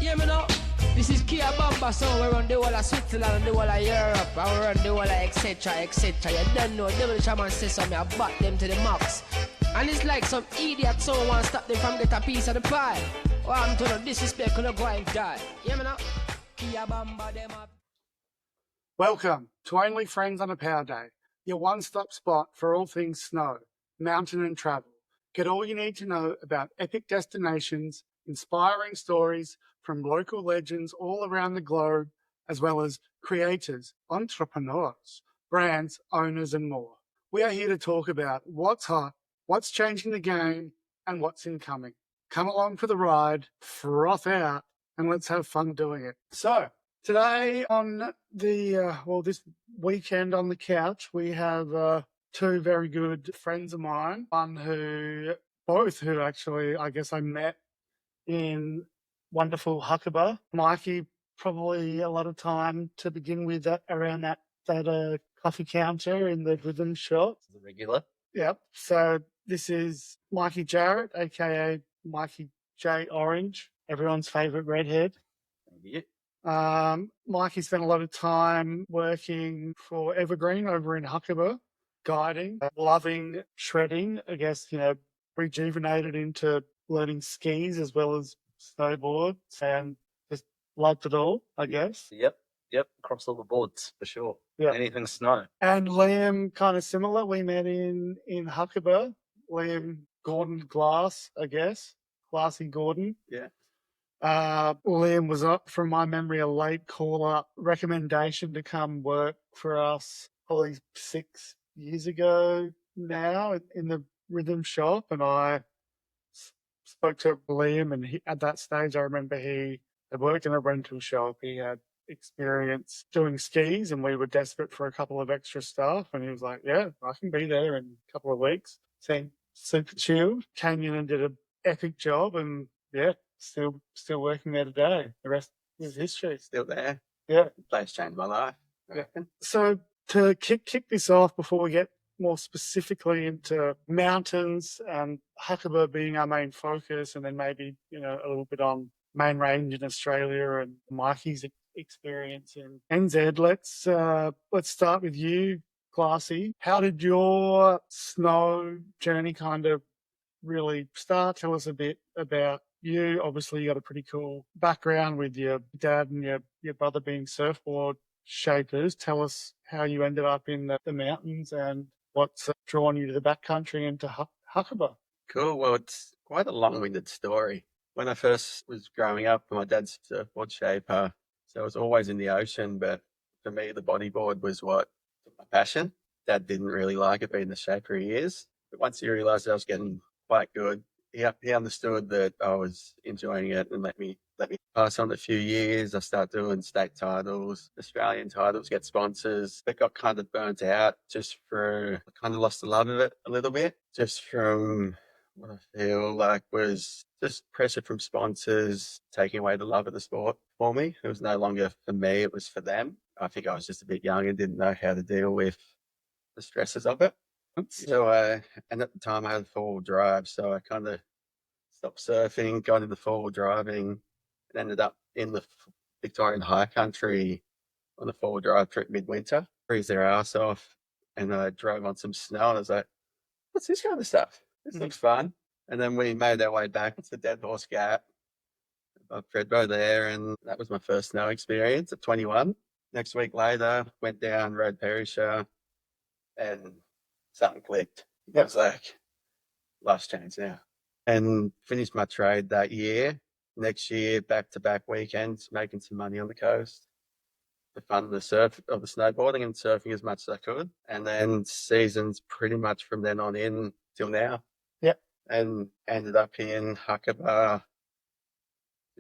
Yeah, me know. This is Kia Bamba, so we run the whole of Switzerland and the whole of Europe, and we run the whole of etc, etc. You don't know, Devil Shaman says something, I back them to the max. And it's like some idiot someone want to stop them from get a piece of the pie. Well, I'm to no disrespect, gonna go and die. Yeah, me know. Kia Bamba, them up. Welcome to Only Friends on a Power Day, your one-stop spot for all things snow, mountain and travel. Get all you need to know about epic destinations, inspiring stories from local legends all around the globe, as well as creators, entrepreneurs, brands, owners, and more. We are here to talk about what's hot, what's changing the game, and what's incoming. Come along for the ride, froth out, and let's have fun doing it. So, today on this weekend on the couch, we have two very good friends of mine. Both who actually, I guess I met in wonderful Hakuba. Mikey, probably a lot of time to begin with around that coffee counter in the rhythm shop. The regular. Yep. So this is Mikey Jarrett, aka Mikey J Orange, everyone's favourite redhead. Yeah. Mikey spent a lot of time working for Evergreen over in Hakuba, guiding, loving shredding, I guess, rejuvenated into learning skis as well as snowboards, and just loved it all, I guess. Yep. Across all the boards for sure. Yeah. Anything snow. And Liam, kind of similar. We met in Hakuba. Liam Gordon Glass, I guess. Glassy Gordon. Yeah. Liam was, from my memory, a late call-up recommendation to come work for us probably 6 years ago now in the rhythm shop. And I spoke to Liam, and at that stage, I remember he had worked in a rental shop. He had experience doing skis, and we were desperate for a couple of extra staff. And he was like, "Yeah, I can be there in a couple of weeks." Seemed super chilled. Came in and did an epic job, and yeah, still working there today. The rest is history. Still there. Yeah, The place changed my life. I reckon. So to kick this off, before we get more specifically into mountains and Hakuba being our main focus, and then maybe a little bit on main range in Australia and Mikey's experience in NZ, let's start with you, Glassy. How did your snow journey kind of really start? Tell us a bit about you. Obviously, you got a pretty cool background with your dad and your brother being surfboard shapers. Tell us how you ended up in the mountains and what's drawn you to the backcountry and to Hakuba. Cool. Well, it's quite a long-winded story. When I first was growing up, my dad's a surfboard shaper, so I was always in the ocean. But for me, the bodyboard was what took my passion. Dad didn't really like it being the shaper he is. But once he realised I was getting quite good, he understood that I was enjoying it and let me pass on a few years. I started doing state titles, Australian titles, get sponsors, but got kind of burnt out I kind of lost the love of it a little bit, just from what I feel like was just pressure from sponsors taking away the love of the sport for me. It was no longer for me, it was for them. I think I was just a bit young and didn't know how to deal with the stresses of it. So, and at the time I had four-wheel drive, so I kind of stopped surfing, got into four-wheel driving, and ended up in the Victorian high country on a four-wheel drive trip midwinter. Freeze their ass off, and I drove on some snow, and I was like, what's this kind of stuff? This looks fun. And then we made our way back to the Dead Horse Gap, above Fredbo there, and that was my first snow experience at 21. Next week later, went down, rode Perisher, and something clicked. It was like, life's changed now. And finished my trade that year. Next year, back-to-back weekends, making some money on the coast to fund the snowboarding and surfing as much as I could. And then seasons pretty much from then on in till now. Yep. And ended up in Hakuba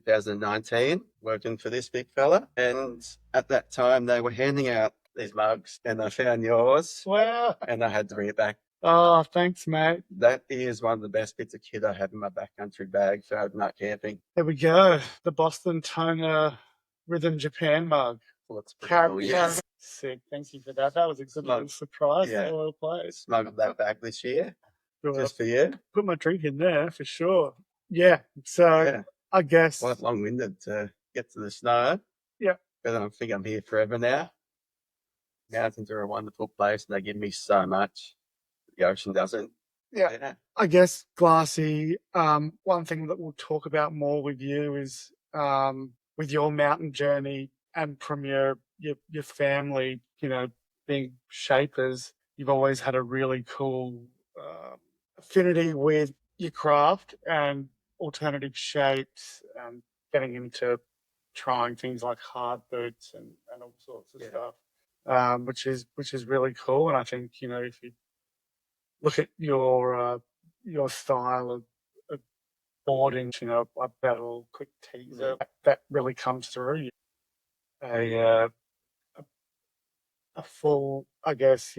2019, working for this big fella. And at that time, they were handing out these mugs, and I found yours. Wow. And I had to bring it back. Oh, thanks, mate. That is one of the best bits of kit I have in my backcountry bag for overnight camping. There we go. The Boston Toner Rhythm Japan mug. Well, it's pretty cool, yes. Sick. Thank you for that. That was a good little surprise. Yeah. All over the place. Smuggled that back this year, Sure. just for you. Put my drink in there for sure. Yeah. So I guess. Quite long-winded to get to the snow. Yeah. But I think I'm here forever now. Mountains are a wonderful place and they give me so much. The ocean doesn't. Yeah. I guess, Glassy, one thing that we'll talk about more with you is with your mountain journey and from your family, being shapers, you've always had a really cool affinity with your craft and alternative shapes and getting into trying things like hard boots and all sorts of stuff, which is really cool. And I think, if you look at your style of boarding, a battle, quick teaser, that really comes through. A full, I guess,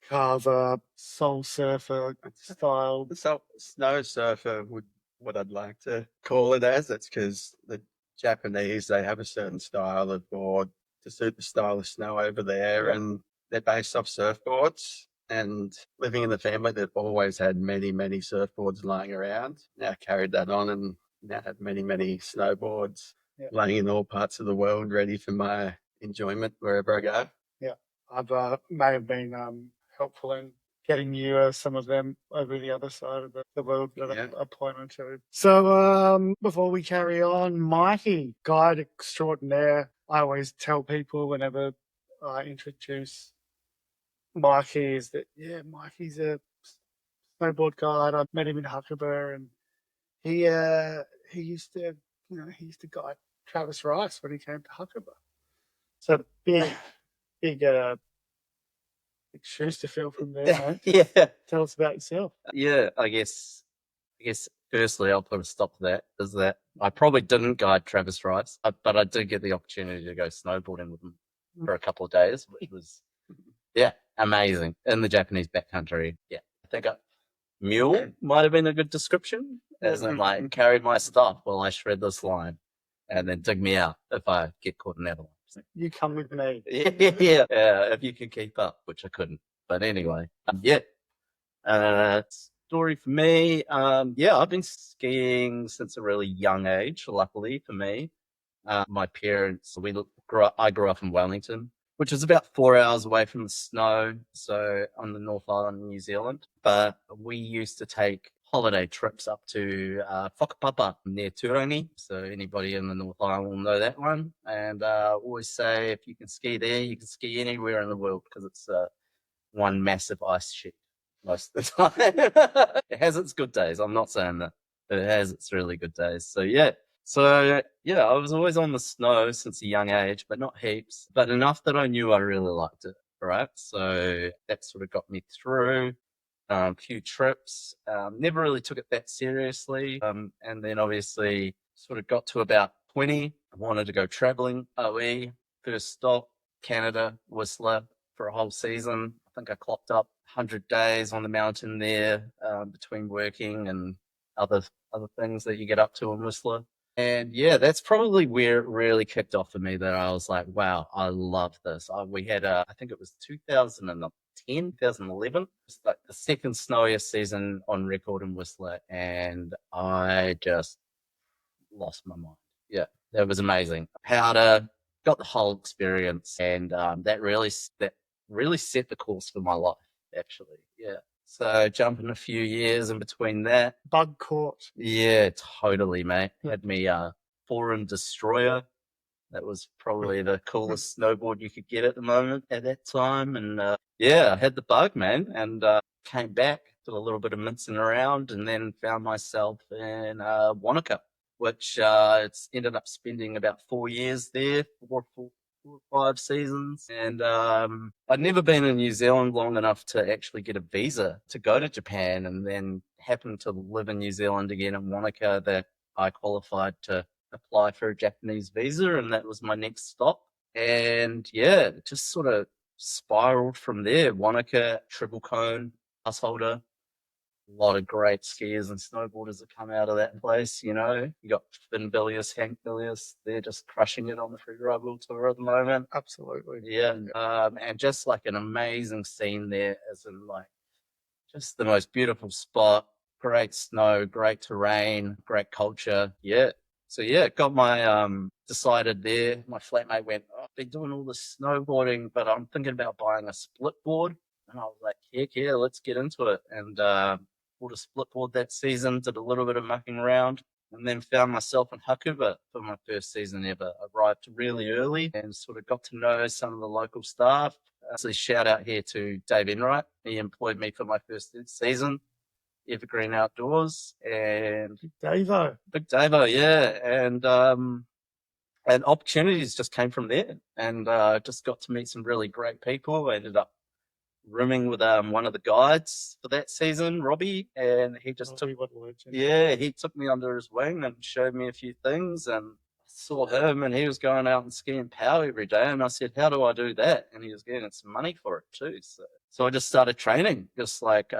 carver, soul surfer style. So, snow surfer would what I'd like to call it as. That's because the Japanese, they have a certain style of board to suit the style of snow over there, and they're based off surfboards. And living in the family, they've always had many, many surfboards lying around. Now carried that on and now have many, many snowboards laying in all parts of the world, ready for my enjoyment wherever I go. Yeah, I've may have been helpful in getting you some of them over the other side of the world that I pointed to. So before we carry on, Mikey, guide extraordinaire. I always tell people whenever I introduce Mikey is that, Mikey's a snowboard guide. I met him in Hakuba, and he used to guide Travis Rice when he came to Hakuba. So big shoes to fill from there. Yeah. Tell us about yourself. Yeah, I guess firstly I'll put a stop to that, is that I probably didn't guide Travis Rice, but I did get the opportunity to go snowboarding with him for a couple of days, which was, amazing, in the Japanese backcountry. Yeah, I think mule might have been a good description, as in like carried my stuff while I shred this line and then dig me out if I get caught in avalanche. You come with me. Yeah, if you could keep up, which I couldn't. But anyway, story for me. I've been skiing since a really young age, luckily for me. My parents, I grew up in Wellington, which is about 4 hours away from the snow, so on the North Island of New Zealand. But we used to take holiday trips up to Whakapapa near Turangi. So anybody in the North Island will know that one. And always say if you can ski there, you can ski anywhere in the world because it's one massive ice sheet most of the time. It has its good days. I'm not saying that, but it has its really good days. So I was always on the snow since a young age, but not heaps, but enough that I knew I really liked it. Right. So that sort of got me through a few trips. Never really took it that seriously. And then obviously sort of got to about 20. I wanted to go traveling. OE, first stop, Canada, Whistler for a whole season. I think I clocked up 100 days on the mountain there, between working and other things that you get up to in Whistler. And that's probably where it really kicked off for me, that I was like, wow, I love this. We had I think it was 2011, it's like the second snowiest season on record in Whistler, and I just lost my mind. Yeah, that was amazing. Powder, got the whole experience, and that really set the course for my life, actually. Yeah. So jumping a few years in between that. Bug caught. Yeah, totally, mate. Had me Forum Destroyer. That was probably the coolest snowboard you could get at the moment at that time. And I had the bug, man, and came back, did a little bit of mincing around, and then found myself in Wanaka, which it's ended up spending about 4 years there, four or 5 seasons. And I'd never been in New Zealand long enough to actually get a visa to go to Japan, and then happened to live in New Zealand again in Wanaka that I qualified to apply for a Japanese visa, and that was my next stop. And it just sort of spiraled from there. Wanaka, Triple Cone, Householder, a lot of great skiers and snowboarders that come out of that place. You got Finn Billius, Hank Billius, they're just crushing it on the Freeride World Tour at the moment. Absolutely. Yeah. And just like an amazing scene there, as in like just the most beautiful spot, great snow, great terrain, great culture. Yeah. So yeah, got my decided there. My flatmate went, oh, I've been doing all this snowboarding, but I'm thinking about buying a split board. And I was like, heck yeah, let's get into it. And bought a split board that season, did a little bit of mucking around, and then found myself in Hakuba for my first season ever. I arrived really early and sort of got to know some of the local staff. So shout out here to Dave Enright. He employed me for my first season. Evergreen Outdoors and Big Davo, yeah, and opportunities just came from there, and just got to meet some really great people. I ended up rooming with one of the guides for that season, Robbie, and he just he took me under his wing and showed me a few things, and saw him, and he was going out and skiing pow every day, and I said, how do I do that? And he was getting some money for it too, so I just started training, just like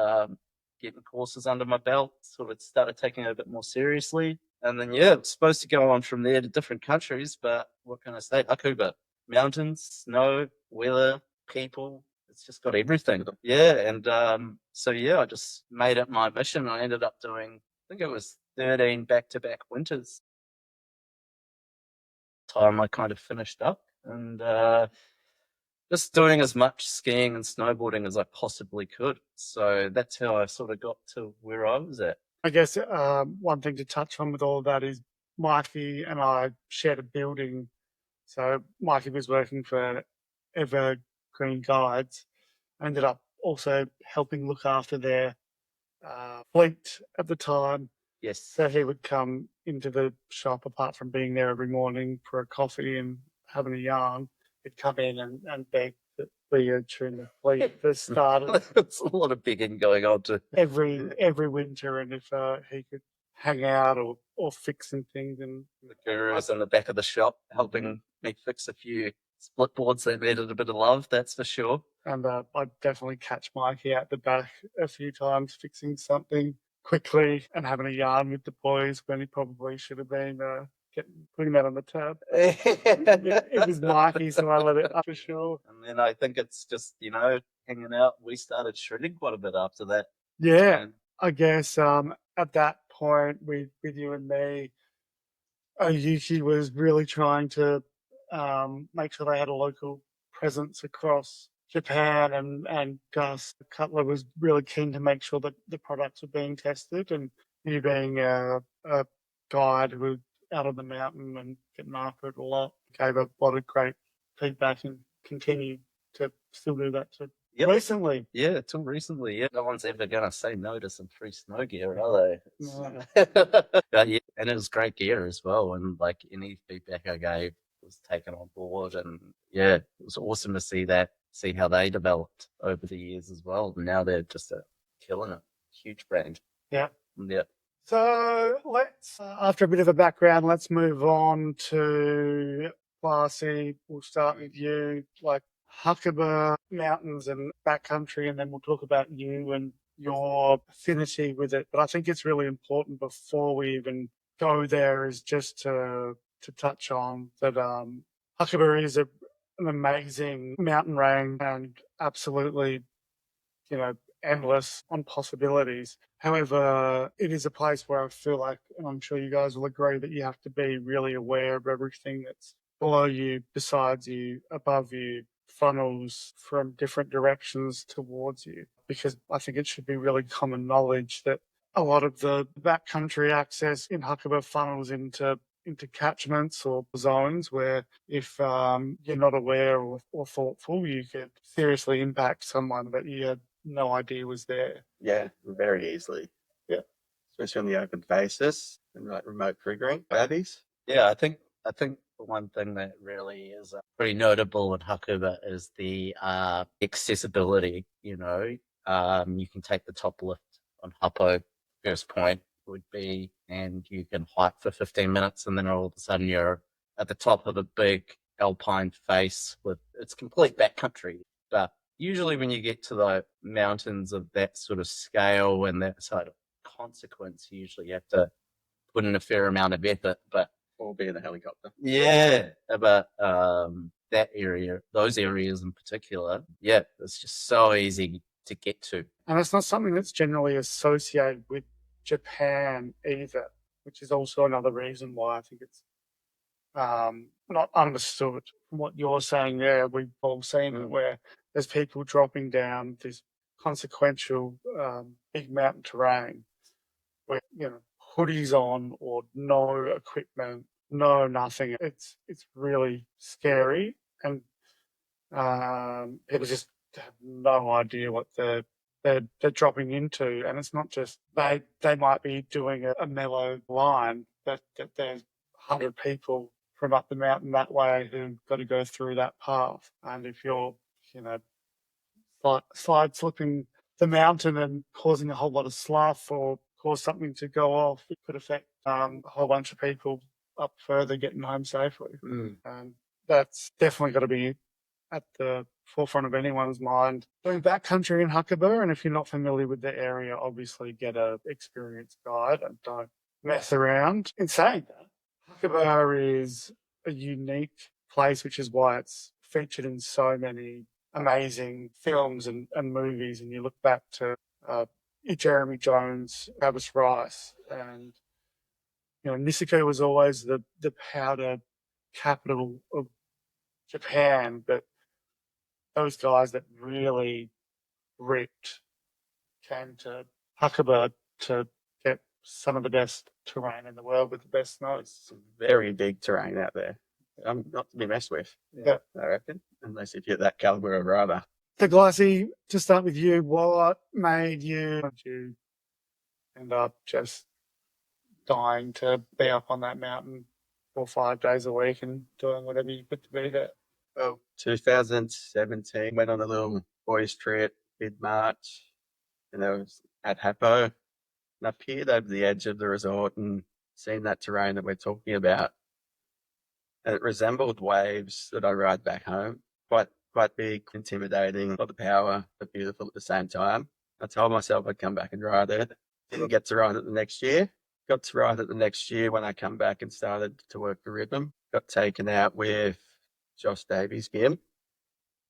getting courses under my belt, sort of started taking it a bit more seriously. And then, yeah, it's supposed to go on from there to different countries, but what can I say? Hakuba, mountains, snow, weather, people, it's just got everything. Yeah, and so, yeah, I just made it my mission. I ended up doing, I think it was 13 back-to-back winters. Time I kind of finished up, and just doing as much skiing and snowboarding as I possibly could. So that's how I sort of got to where I was at. I guess one thing to touch on with all of that is Mikey and I shared a building. So Mikey was working for Evergreen Guides. I ended up also helping look after their fleet at the time. Yes. So he would come into the shop, apart from being there every morning for a coffee and having a yarn. He'd come in and beg that we tune the fleet for starters. There's a lot of begging going on to every winter, and if he could hang out or fix some things. And the gurus in the back of the shop helping me fix a few split boards that needed a bit of love, that's for sure. And I'd definitely catch Mikey out the back a few times fixing something quickly and having a yarn with the boys when he probably should have been putting that on the tab. It was Mikey, so I let it up for sure. And then I think it's just, hanging out. We started shredding quite a bit after that. Yeah, I guess at that point with you and me, Yuki was really trying to make sure they had a local presence across Japan, and Gus Cutler was really keen to make sure that the products were being tested, and you being a guide who was out on the mountain and getting after it a lot, gave a lot of great feedback and continued to still do that too. Yep. Recently. Yeah, till recently. Yeah. No one's ever going to say no to some free snow gear, are they? No. Yeah, and it was great gear as well. And like any feedback I gave was taken on board. And yeah, it was awesome to see how they developed over the years as well. And now they're just killing it. Huge brand. Yeah. Yeah. So let's, after a bit of a background, let's move on to Classy. We'll start with you, like Hakuba, mountains and backcountry, and then we'll talk about you and your affinity with it. But I think it's really important before we even go there is just to touch on that Hakuba is an amazing mountain range and absolutely, endless on possibilities. However, it is a place where I feel like, and I'm sure you guys will agree, that you have to be really aware of everything that's below you, besides you, above you, funnels from different directions towards you. Because I think it should be really common knowledge that a lot of the backcountry access in Hakuba funnels into catchments or zones where if you're not aware or thoughtful, you could seriously impact someone that you had no idea was there. Yeah, very easily. Yeah. Especially on the open basis and like remote triggering baddies. Yeah, I think the one thing that really is pretty notable in Hakuba is the accessibility. You can take the top lift on Hapo, first point would be, and you can hike for 15 minutes, and then all of a sudden you're at the top of a big alpine face with it's complete backcountry. But usually when you get to the mountains of that sort of scale and that sort of consequence, usually you have to put in a fair amount of effort, but or be in a helicopter. Yeah, but that area, those areas in particular, yeah, it's just so easy to get to. And it's not something that's generally associated with Japan either. which is also another reason why I think it's not understood. From what you're saying there, we've all seen it where there's people dropping down this consequential big mountain terrain with, hoodies on or no equipment, no nothing. It's really scary, and people just have no idea what they're dropping into. And it's not just they might be doing a mellow line, that there's 100 people from up the mountain that way who've got to go through that path. And if you're, slide slipping the mountain and causing a whole lot of slough or cause something to go off, it could affect a whole bunch of people up further getting home safely. And that's definitely got to be at the forefront of anyone's mind. Doing backcountry in Hakuba, and if you're not familiar with the area, obviously get a experienced guide and don't mess around. In saying that, Hakuba is a unique place, which is why it's featured in so many amazing films and movies. And you look back to Jeremy Jones, Travis Rice, and Niseko was always the powder capital of Japan, but those guys that really ripped came to Hakuba to get some of the best terrain in the world with the best snow. It's very big terrain out there. Not to be messed with, Yeah. I reckon, unless if you're that caliber of rider. So, Glassy, to start with you, what made you end up just dying to be up on that mountain 4 or 5 days a week and doing whatever you could to be there? Well, 2017, went on a little boys trip, mid-March, and I was at Hapo, and I peered over the edge of the resort and seen that terrain that we're talking about. And it resembled waves that I ride back home. Quite big, intimidating, a lot of power, but beautiful at the same time. I told myself I'd come back and ride it. Didn't get to ride it the next year. Got to ride it the next year when I come back and started to work the rhythm. Got taken out with Josh Davies' Gim.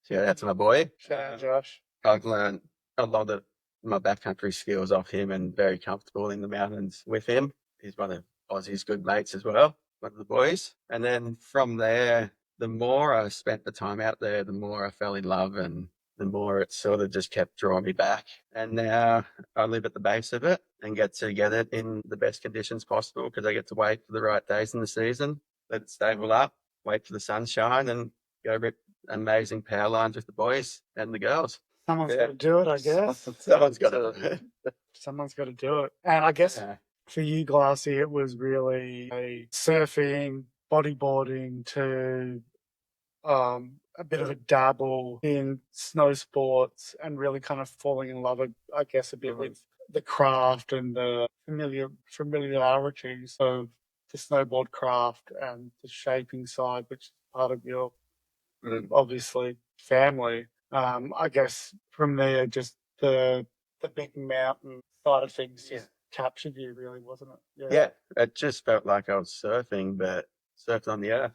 Shout out to my boy. Shout out, Josh. I've learned a lot of my backcountry skills off him and very comfortable in the mountains with him. He's one of Aussie's good mates as well, one of the boys. And then from there, the more I spent the time out there, the more I fell in love, and the more it sort of just kept drawing me back. And now I live at the base of it and get to get it in the best conditions possible, because I get to wait for the right days in the season, let it stable up, wait for the sunshine, and go rip amazing power lines with the boys and the girls. Someone's got to do it, I guess. Someone's got to do it. Someone's got to do it. And I guess for you, Glassy, it was really surfing, bodyboarding to a bit of a dabble in snow sports, and really kind of falling in love, I guess, a bit with the craft and the familiarities of the snowboard craft and the shaping side, which is part of your, obviously, family. I guess from there, just the big mountain side of things just captured you, really, wasn't it? Yeah, it just felt like I was surfing, but surfed on the earth.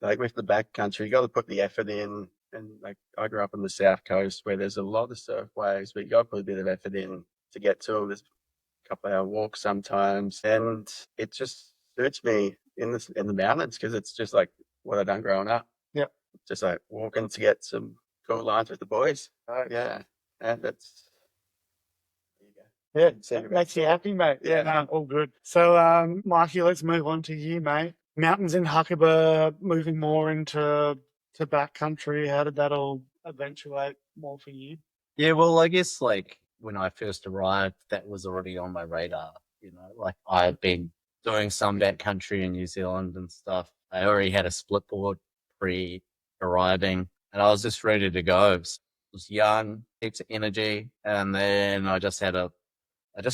Like with the backcountry, you got to put the effort in. And like I grew up on the south coast where there's a lot of surf waves, but you got to put a bit of effort in to get to them. There's a couple hour walks sometimes, and it just suits me in the mountains, because it's just like what I done growing up. Yep. Just like walking to get some cool lines with the boys. Right. Yeah, and that's. Yeah, that makes you happy, mate. Yeah, no, all good. So, Mikey, let's move on to you, mate. Mountains in Hakuba, moving more into backcountry. How did that all eventuate more for you? Yeah, well, I guess like when I first arrived, that was already on my radar. Like I've been doing some backcountry in New Zealand and stuff. I already had a split board pre-arriving, and I was just ready to go. I was young, heaps of energy, and then I just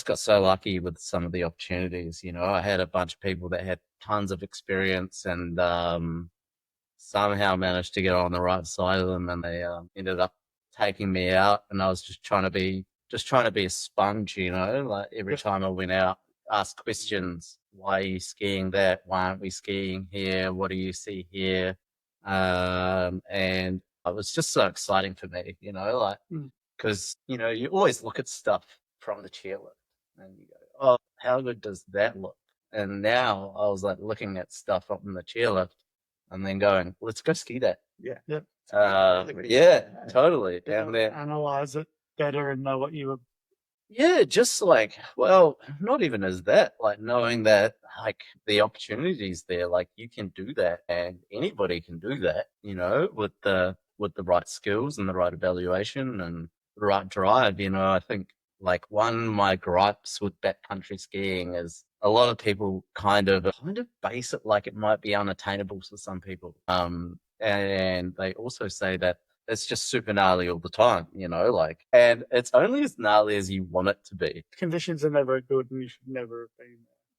got so lucky with some of the opportunities. I had a bunch of people that had tons of experience, and somehow managed to get on the right side of them, and they ended up taking me out. And I was just trying to be a sponge, like every time I went out, ask questions. Why are you skiing that? Why aren't we skiing here? What do you see here? And it was just so exciting for me, because, you always look at stuff from the chairlift and you go, oh, how good does that look? And now I was like looking at stuff up in the chairlift and then going, let's go ski that. Yeah. Yep. Yeah, totally. And then, Analyze it better and know what you were. yeah, just like, well, not even as that, like knowing that like the opportunities there, like you can do that and anybody can do that, you know, with the right skills and the right evaluation and the right drive, you know. I think like one of my gripes with backcountry skiing is a lot of people kind of base it like it might be unattainable for some people. And they also say that it's just super gnarly all the time, you know, like, and it's only as gnarly as you want it to be. Conditions are never good and you should never have been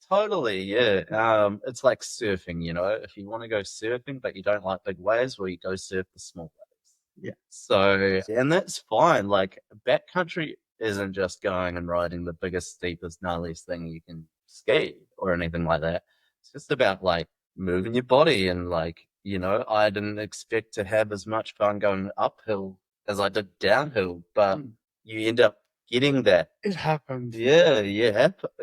Totally, yeah. It's like surfing, you know, if you want to go surfing, but you don't like big waves, well, you go surf the small waves. Yeah. So, and that's fine. Like, backcountry isn't just going and riding the biggest, steepest, gnarliest thing you can ski or anything like that. It's just about like moving your body and like, you know, I didn't expect to have as much fun going uphill as I did downhill, but you end up getting that. It happened. Yeah,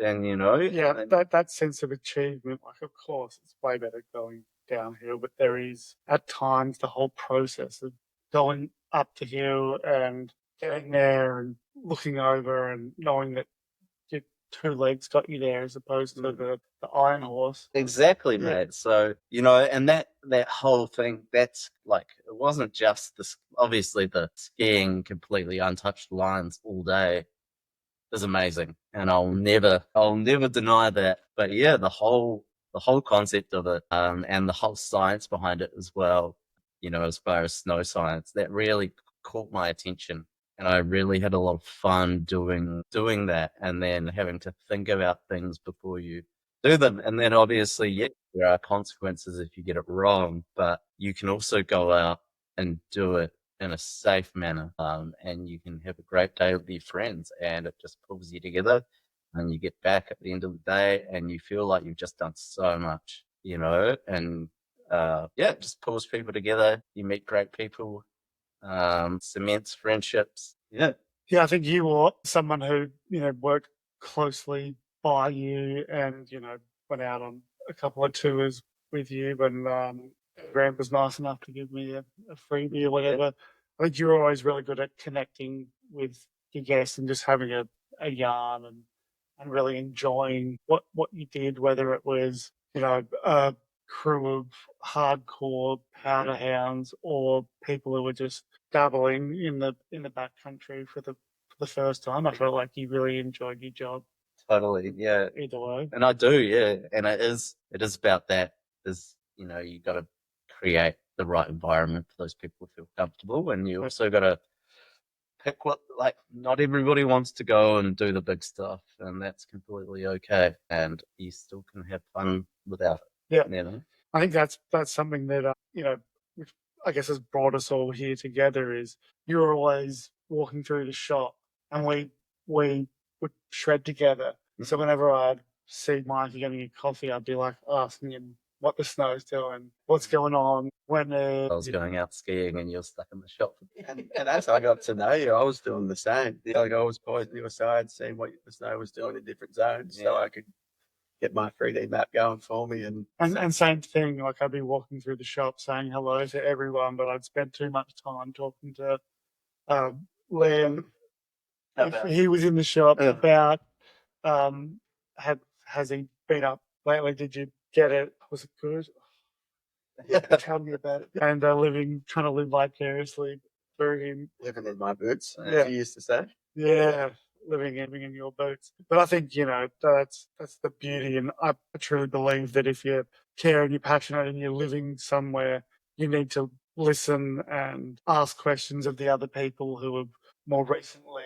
and you know, Yeah, that sense of achievement, like, of course, it's way better going downhill, but there is, at times, the whole process of going up the hill and getting there and looking over and knowing that your two legs got you there as opposed to the iron horse. Exactly, Yeah. mate. So, you know, and that whole thing, that's like, it wasn't just this, obviously the skiing completely untouched lines all day is amazing. And I'll never deny that. But yeah, the whole concept of it, and the whole science behind it as well, you know, as far as snow science, that really caught my attention. And I really had a lot of fun doing that and then having to think about things before you do them. And then obviously, yeah, there are consequences if you get it wrong, but you can also go out and do it in a safe manner. And you can have a great day with your friends and it just pulls you together and you get back at the end of the day and you feel like you've just done so much, you know, and yeah, it just pulls people together. You meet great people, cements friendships. Yeah. Yeah, I think you were someone who, you know, worked closely by you and, you know, went out on a couple of tours with you when Grant was nice enough to give me a freebie or whatever. I think you're always really good at connecting with your guests and just having a yarn and really enjoying what you did, whether it was, you know, a crew of hardcore powder hounds or people who were just dabbling in the backcountry for the first time. I felt like you really enjoyed your job. Totally, yeah. Either way. And I do, yeah. And it is about that. Is, you know, you got to create the right environment for those people to feel comfortable, and you also got to pick what, like, not everybody wants to go and do the big stuff, and that's completely okay. And you still can have fun without it. Yeah, you know? I think that's something that you know, which I guess has brought us all here together. Is you're always walking through the shop, and we would shred together. So whenever I'd see Mikey getting a coffee, I'd be like asking him what the snow's doing, what's going on, when I was going out skiing and you're stuck in the shop. And as I got to know you, I was doing the same. Like, I was pointing your side, seeing what the snow was doing in different zones, so I could get my 3D map going for me. And same thing, like I'd be walking through the shop saying hello to everyone, but I'd spent too much time talking to Liam. He was in the shop about has he been up lately? Did you get it? Was it good? Yeah. Tell me about it. And trying to live vicariously through him. Living in my boots, as you used to say. Yeah, living in your boots. But I think, you know, that's the beauty, and I truly believe that if you care and you're passionate and you're living somewhere, you need to listen and ask questions of the other people who have more recently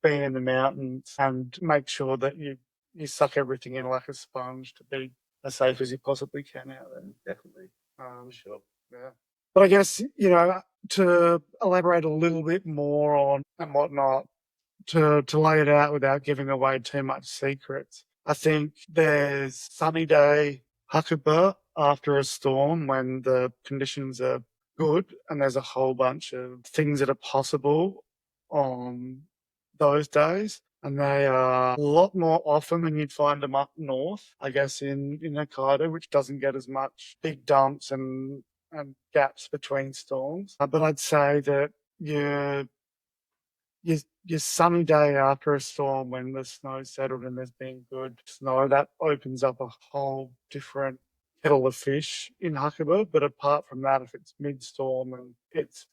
been in the mountains and make sure that you suck everything in like a sponge to be as safe as you possibly can out there. Definitely. Sure. Yeah. But I guess, you know, to elaborate a little bit more on and whatnot, to lay it out without giving away too much secrets, I think there's sunny day Hakuba after a storm when the conditions are good, and there's a whole bunch of things that are possible on those days. and they are a lot more often than you'd find them up north, I guess, in Hokkaido, which doesn't get as much big dumps and gaps between storms. But I'd say that your sunny day after a storm, when the snow's settled and there's been good snow, that opens up a whole different kettle of fish in Hakuba. But apart from that, if it's mid-storm and it's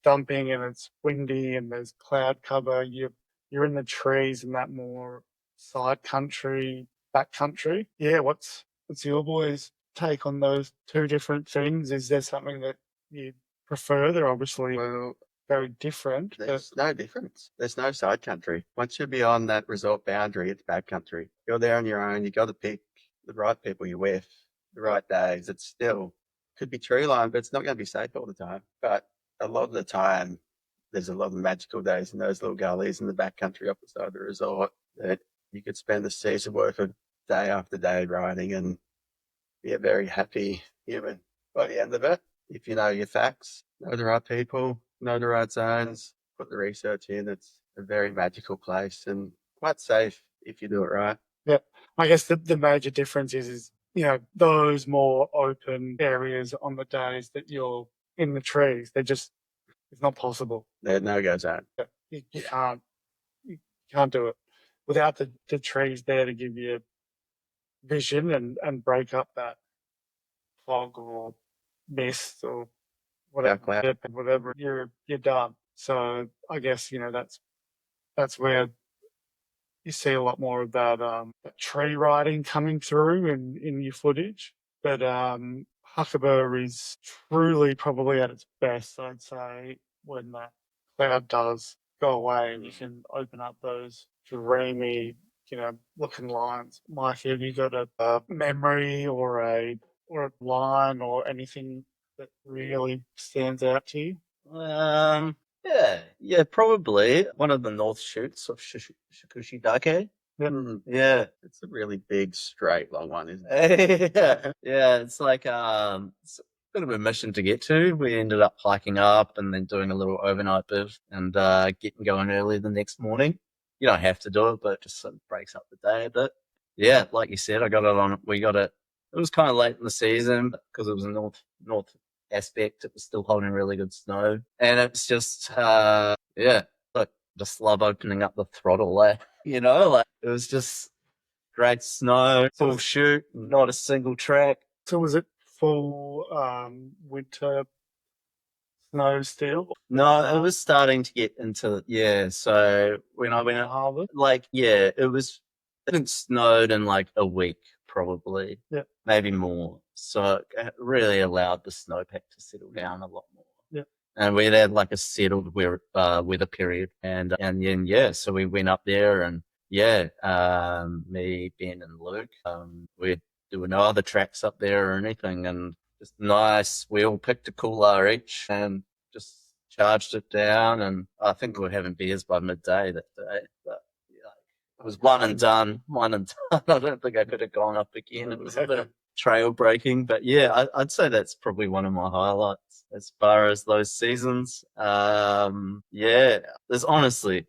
dumping and it's windy and there's cloud cover, you're in the trees in that more side country, backcountry. Yeah, what's your boys' take on those two different things? Is there something that you prefer? They're obviously Well, very different. But there's no difference. There's no side country. Once you're beyond that resort boundary, it's backcountry. You're there on your own. You got to pick the right people you're with, the right days. It still could be tree line, but it's not going to be safe all the time. But a lot of the time, there's a lot of magical days in those little gullies in the backcountry off the side of the resort that you could spend the season worth of day after day riding and be a very happy human by the end of it. If you know your facts, know the right people, know the right zones, put the research in, it's a very magical place and quite safe if you do it right. yeah, I guess the major difference is those more open areas on the days that you're in the trees. It's not possible. There's no-go zone. You can't do it without the trees there to give you vision and break up that fog or mist or whatever. You're done. So I guess that's where you see a lot more of that tree riding coming through in your footage. But Hakuba is truly probably at its best, I'd say, when that cloud does go away and you can open up those dreamy, looking lines. Mike, have you got a memory or a line or anything that really stands out to you? Yeah, probably one of the north shoots of Shikushidake. Yeah, It's a really big, straight, long one, isn't it? yeah. It's like it's a bit of a mission to get to. We ended up hiking up and then doing a little overnight bit and getting going early the next morning. You don't have to do it, but it just sort of breaks up the day a bit. Yeah, like you said, we got it. It was kind of late in the season because it was a north aspect. It was still holding really good snow, and it's just look, just love opening up the throttle there. Like it was just great snow, full shoot, not a single track. So was it full winter snow still? No, it was starting to get into So when I went Harvard, it hadn't snowed in like a week probably, maybe more. So it really allowed the snowpack to settle down a lot more. Yeah. And we had like a settled weather period, and then so we went up there, and me, Ben, and Luke, there were no other tracks up there or anything, and just nice. We all picked a cooler each and just charged it down, and I think we were having beers by midday that day. But it was one and done. I don't think I could have gone up again. It was a bit of trail breaking, but I'd say that's probably one of my highlights as far as those seasons. There's honestly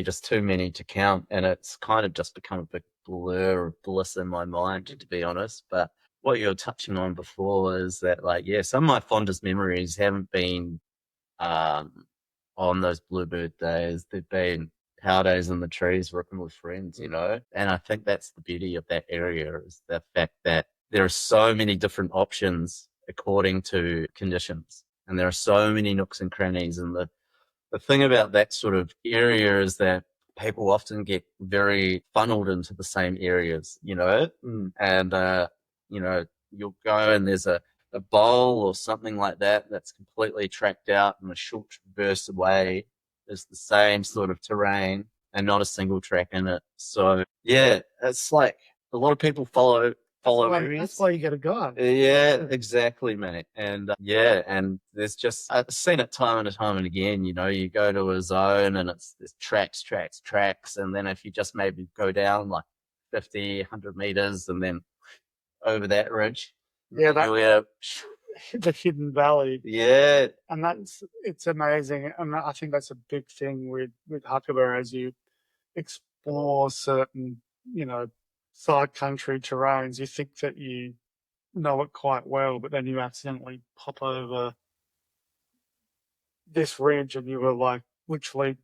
just too many to count, and it's kind of just become a big blur of bliss in my mind, to be honest. But what you were touching on before is that, some of my fondest memories haven't been on those bluebird days. They've been cow days in the trees working with friends, and I think that's the beauty of that area, is the fact that there are so many different options according to conditions, and there are so many nooks and crannies. And the thing about that sort of area is that people often get very funneled into the same areas, and you'll go and there's a bowl or something like that that's completely tracked out, and a short traverse away is the same sort of terrain and not a single track in it. So it's like a lot of people follow areas. That's why you get a guide. Yeah, exactly, mate. And and there's just, I've seen it time and time and again. You go to a zone and there's tracks, and then if you just maybe go down like 50, 100 meters and then over that ridge, the hidden valley. Yeah. And it's amazing. And I think that's a big thing with Hakuba, as you explore certain, side country terrains, you think that you know it quite well, but then you accidentally pop over this ridge and you were like literally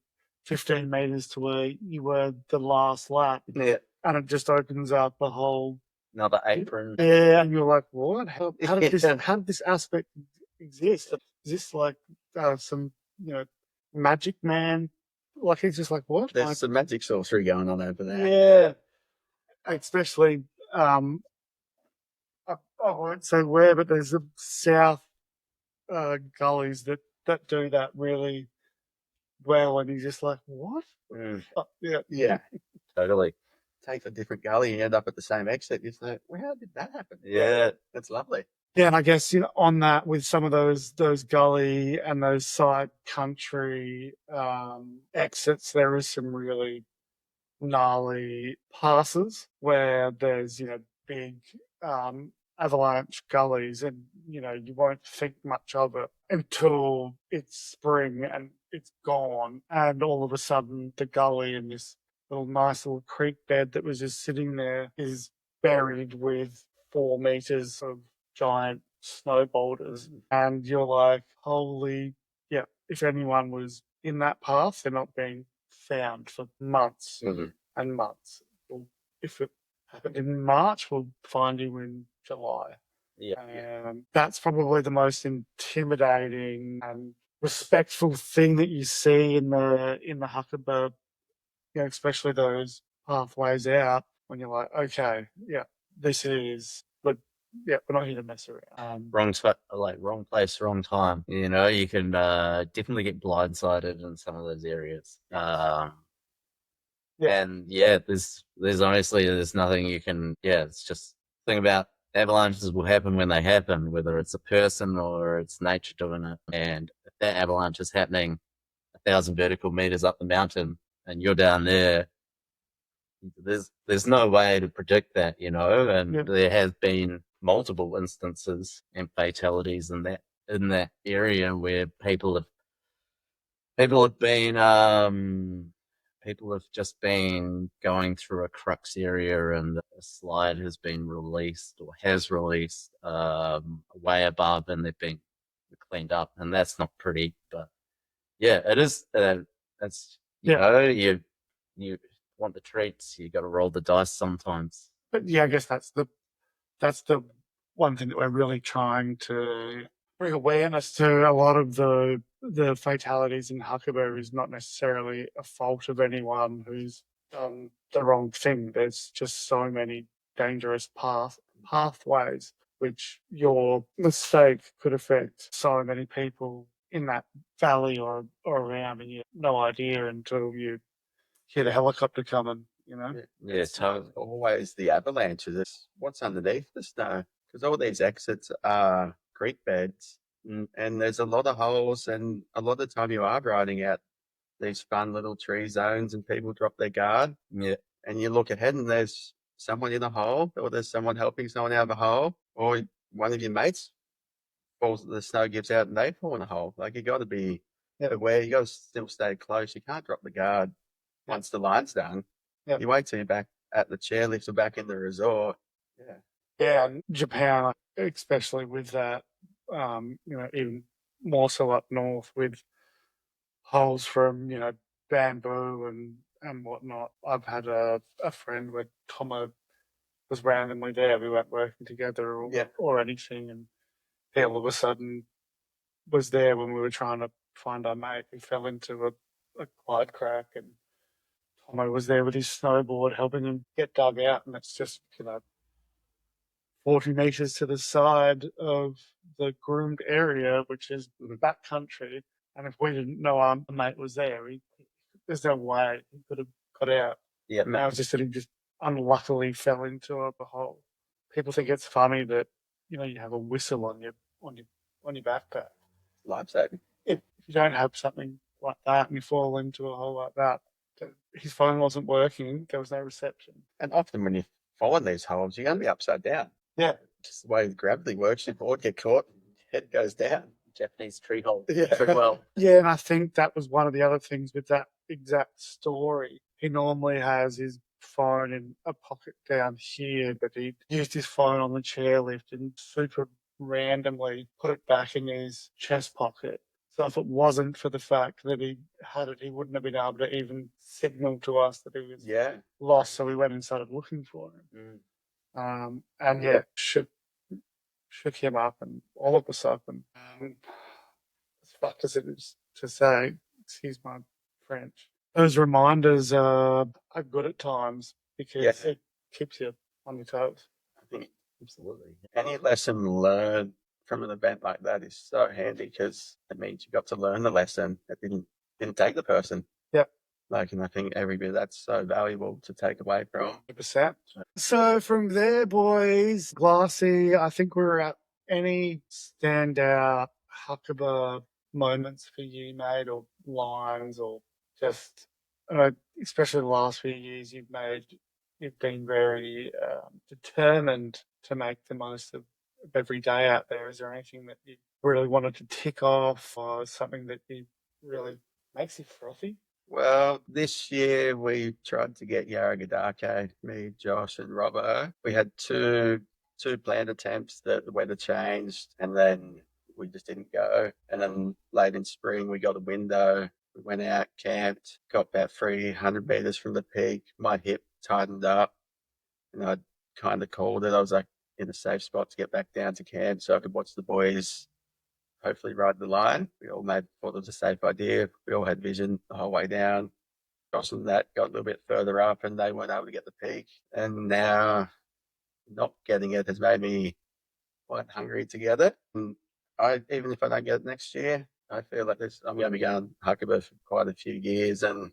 15 meters to where you were the last lap. Yeah. And it just opens up a whole Another apron. Yeah, and you're like, what? How did this aspect exist? Is this like some magic man? Like he's just like, what? There's some magic sorcery going on over there. Yeah, especially I won't say where, but there's the south gullies that do that really well, and you're just like, what? Mm. Yeah. Totally. Take a different gully and you end up at the same exit. You say, well, how did that happen? Yeah. That's lovely. Yeah, and I guess on that with some of those gully and those side country exits, there is some really gnarly passes where there's big avalanche gullies, and you won't think much of it until it's spring and it's gone, and all of a sudden the gully and this nice little creek bed that was just sitting there is buried with 4 meters of giant snow boulders, and you're like, holy, yeah, if anyone was in that path, they're not being found for months and months. Well, if it happened in March, we'll find you in July. Yeah. That's probably the most intimidating and respectful thing that you see in the Hakuba, especially those pathways out, when you're like, okay, yeah, this is, but yeah, we're not here to mess around. Wrong place, wrong time. You can definitely get blindsided in some of those areas. And yeah, there's honestly, there's nothing you can. Yeah, it's just the thing about avalanches will happen when they happen, whether it's a person or it's nature doing it. And if that avalanche is happening 1,000 vertical meters up the mountain, and you're down there, there's no way to predict that, and there has been multiple instances and fatalities in that area where people have just been going through a crux area and a slide has been released or has released way above, and they've been cleaned up, and that's not pretty. But yeah, it is. That's you want the treats, you got to roll the dice sometimes. But yeah, I guess that's the one thing that we're really trying to bring awareness to. A lot of the fatalities in Hakuba is not necessarily a fault of anyone who's done the wrong thing. There's just so many dangerous pathways which your mistake could affect so many people in that valley or around, and you have no idea until you hear the helicopter coming, Yeah, so always the avalanches. It's what's underneath the snow, because all these exits are creek beds, and there's a lot of holes, and a lot of the time you are riding out these fun little tree zones and people drop their guard. Yeah. And you look ahead and there's someone in a hole, or there's someone helping someone out of a hole, or one of your mates falls, the snow gives out and they fall in a hole. Like, you got to be aware, you got to still stay close. You can't drop the guard once the line's done. Yep. You wait till you're back at the chairlift or back in the resort. Yeah. Yeah, and Japan, especially with that, even more so up north with holes from, bamboo and whatnot. I've had a friend where Tomo was randomly there. We weren't working together or anything, and he all of a sudden was there when we were trying to find our mate who fell into a glide crack, and Tomo was there with his snowboard helping him get dug out, and it's just, 40 meters to the side of the groomed area, which is the backcountry. And if we didn't know our mate was there, there's no way he could have got out. Yeah, and I was just that he just unluckily fell into a hole. People think it's funny that you have a whistle on your backpack. Life-saving. If you don't have something like that and you fall into a hole like that, his phone wasn't working. There was no reception. And often when you fall in these holes, you're going to be upside down. Yeah. Just the way gravity works, your board get caught, head goes down. Japanese tree hole. Yeah. Pretty well. Yeah, and I think that was one of the other things with that exact story he normally has his phone in a pocket down here, but he used his phone on the chairlift and super randomly put it back in his chest pocket. So if it wasn't for the fact that he had it, he wouldn't have been able to even signal to us that he was lost. So we went and started looking for him. And yeah, shook him up and all of us up. And as fucked as it is to say, excuse my French, those reminders are good at times because it keeps you on your toes. I think absolutely. Any lesson learned from an event like that is so handy because it means you got to learn the lesson. It didn't take the person. Yep. And I think every bit that's so valuable to take away from. 100%. So from there, boys, Glassy, I think we're at any standout Hakuba moments for you, mate, or lines, or just, especially the last few years, you've been very determined to make the most of every day out there. Is there anything that you really wanted to tick off, or something that you really makes you frothy? Well, this year we tried to get Yarragadake, me, Josh, and Robbo. We had two planned attempts that the weather changed, and then we just didn't go. And then late in spring, we got a window. We went out, camped, got about 300 meters from the peak. My hip tightened up, and I kind of called it. I was like in a safe spot to get back down to camp so I could watch the boys hopefully ride the line. We all thought it was a safe idea. We all had vision the whole way down. Josh and that got a little bit further up and they weren't able to get the peak. And now not getting it has made me quite hungry to get it. And even if I don't get it next year, I feel like I'm going to be going Hakuba for quite a few years and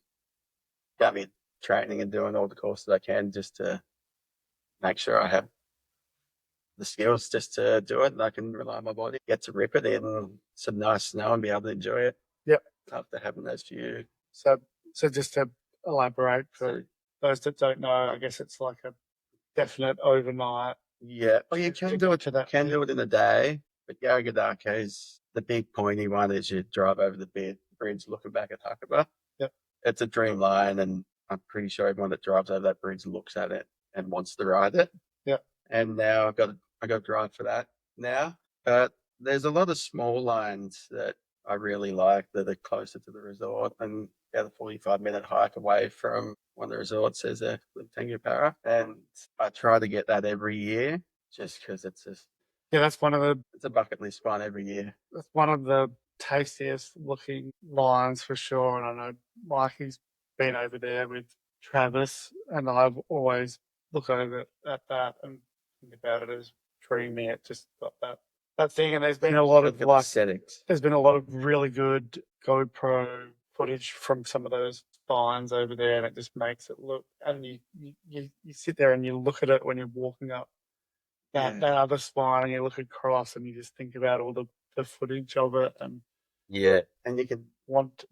going to be training and doing all the courses I can just to make sure I have the skills just to do it and I can rely on my body, get to rip it in some nice snow and be able to enjoy it. Yep. After having those few. So just to elaborate for those that don't know, I guess it's like a definite overnight. Yeah. Well, you can do it to that. Can do it in a day, but Yarragadake is the big pointy one is you drive over the bridge looking back at Hakuba. Yep. It's a dream line and I'm pretty sure everyone that drives over that bridge looks at it and wants to ride it. Yeah. And now I got to drive for that now. But there's a lot of small lines that I really like that are closer to the resort and about a 45-minute hike away from one of the resorts. There's a Tangupara, and I try to get that every year just because it's a bucket list one every year. That's one of the tastiest looking lines for sure. And I know Mikey's been over there with Travis, and I've always look over at that and think about it as dreamy. It just got that thing, and there's been a lot of settings. There's been a lot of really good GoPro footage from some of those spines over there, and it just makes it look. And you sit there and you look at it when you're walking up that other spine, and you look across, and you just think about all the footage of it, and and you can want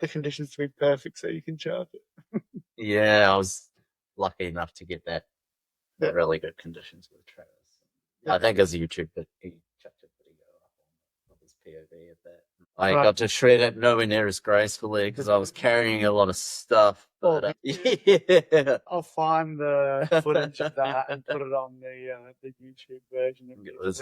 the conditions to be perfect so you can charge it. I was lucky enough to get that really good conditions with Travis. I think as a YouTube, but he chucked a video up on his POV of that. I got to shred it nowhere near as gracefully because I was carrying a lot of stuff. But, I'll find the footage of that and put it on the YouTube version. It was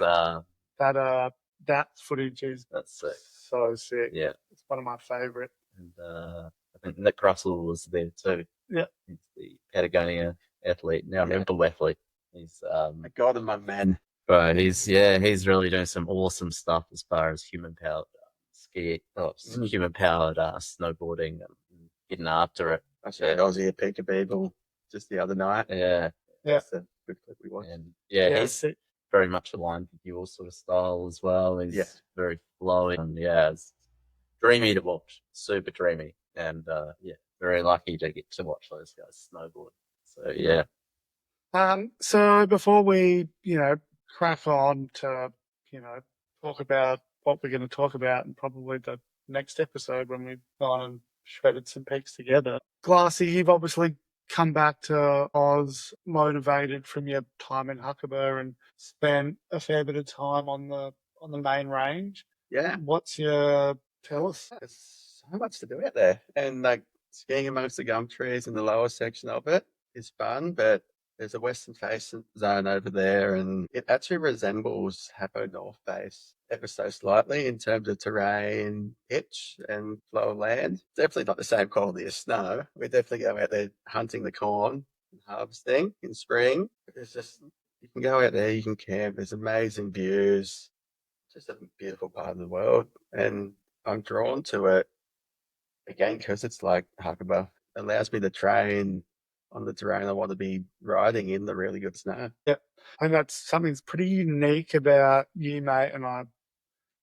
that footage is sick. So sick. Yeah, it's one of my favorite. And I think Nick Russell was there too. Yeah, he's the Patagonia athlete now, Olympic athlete. He's my God and my man. But he's really doing some awesome stuff as far as human powered human powered snowboarding and getting after it. I said Aussie at Peekaboo just the other night. Yeah. That's a good clip we watched. And he's very much aligned with your sort of style as well. He's very flowy and it's dreamy to watch. Super dreamy. And very lucky to get to watch those guys snowboard. So So before we, crack on to, talk about what we're going to talk about and probably the next episode when we've gone and shredded some peaks together. Glassy, you've obviously come back to Oz motivated from your time in Hakuba and spent a fair bit of time on the main range. Yeah. Tell us? There's so much to do out there. And skiing amongst the gum trees in the lower section of it is fun, but there's a western face zone over there, and it actually resembles Hapo North Face ever so slightly in terms of terrain, pitch, and flow of land. Definitely not the same quality as snow. We definitely go out there hunting the corn and harvesting in spring. It's just, you can go out there, you can camp, there's amazing views. It's just a beautiful part of the world, and I'm drawn to it again because it's like Hakuba. It allows me to train on the terrain I want to be riding in the really good snow. I think that's something that's pretty unique about you, mate, and I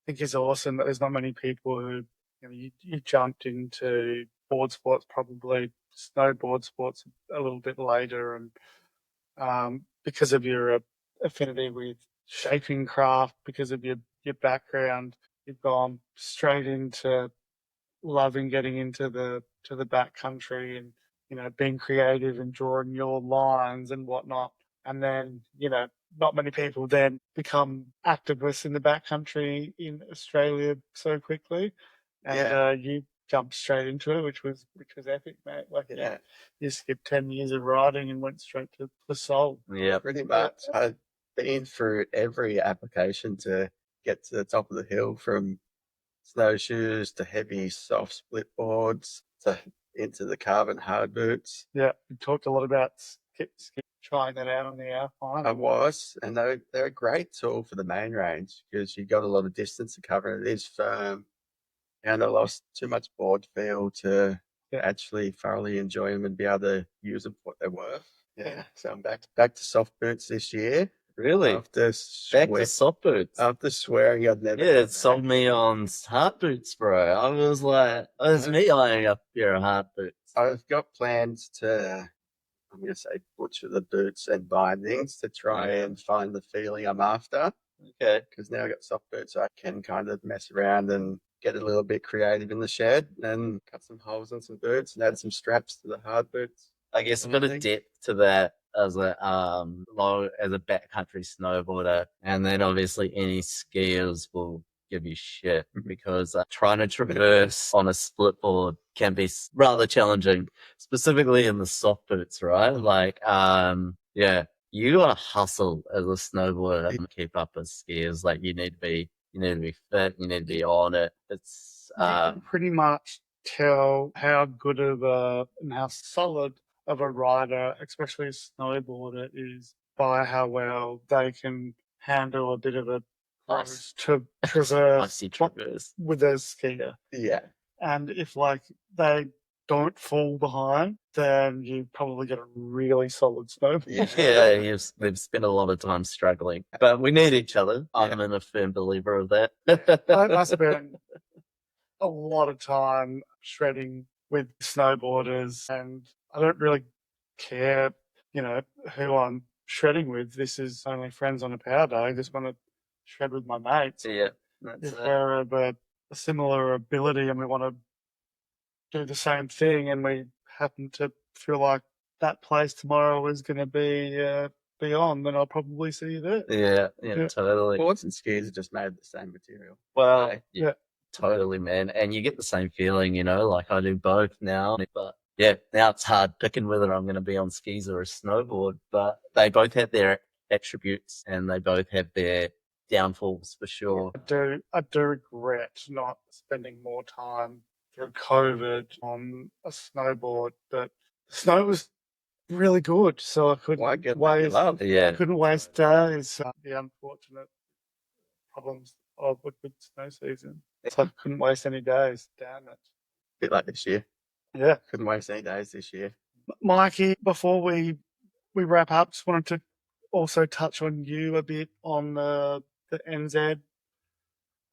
think it's awesome that there's not many people who, you jumped into board sports, probably snowboard sports a little bit later, and because of your affinity with shaping craft, because of your background, you've gone straight into loving getting into the backcountry and being creative and drawing your lines and whatnot. And then not many people then become activists in the backcountry in Australia so quickly, and you jumped straight into it, which was epic, mate. Like you skipped 10 years of riding and went straight to the soul. Yeah, pretty much. I've been through every application to get to the top of the hill, from snowshoes to heavy soft split boards to into the carbon hard boots. Yeah, we talked a lot about trying that out on the Alpine. I was, and they're a great tool for the main range because you got a lot of distance to cover. It is firm, and I lost too much board feel to actually thoroughly enjoy them and be able to use them for what they're worth. Yeah, so I'm back to soft boots this year. Really? Back to soft boots. After swearing I'd never. Yeah, it sold me on hard boots, bro. I was like, oh, it's me eyeing up a pair of hard boots. I've got plans to, I'm going to say, butcher the boots and bindings to try and find the feeling I'm after. Okay. Because now I've got soft boots, so I can kind of mess around and get a little bit creative in the shed and cut some holes in some boots and add some straps to the hard boots. I guess a bit of depth to that as a backcountry snowboarder, and then obviously any skiers will give you shit because trying to traverse on a split board can be rather challenging, specifically in the soft boots, right? Like, you gotta hustle as a snowboarder and keep up as skiers. Like, you need to be fit, you need to be on it. It's you can pretty much tell how good of and how solid of a rider, especially a snowboarder, is by how well they can handle a bit of a close to traverse with a skier. Yeah. And if they don't fall behind, then you probably get a really solid snowboard. Yeah, they've spent a lot of time struggling. But we need each other. I'm a firm believer of that. I spend a lot of time shredding with snowboarders, and I don't really care, who I'm shredding with. This is only friends on a power day. I just want to shred with my mates. Yeah. If we're of a similar ability and we want to do the same thing and we happen to feel like that place tomorrow is going to be on, then I'll probably see you there. Yeah, totally. Boards and skis are just made of the same material. Well, yeah. Totally, man. And you get the same feeling, like I do both now. But yeah, now it's hard picking whether I'm going to be on skis or a snowboard, but they both have their attributes and they both have their downfalls for sure. I do regret not spending more time through COVID on a snowboard, but the snow was really good, so I couldn't waste days. The unfortunate problems of a good snow season. So I couldn't waste any days. Damn it. A bit like this year. Yeah. Couldn't waste any days this year. Mikey, before we wrap up, just wanted to also touch on you a bit on the NZ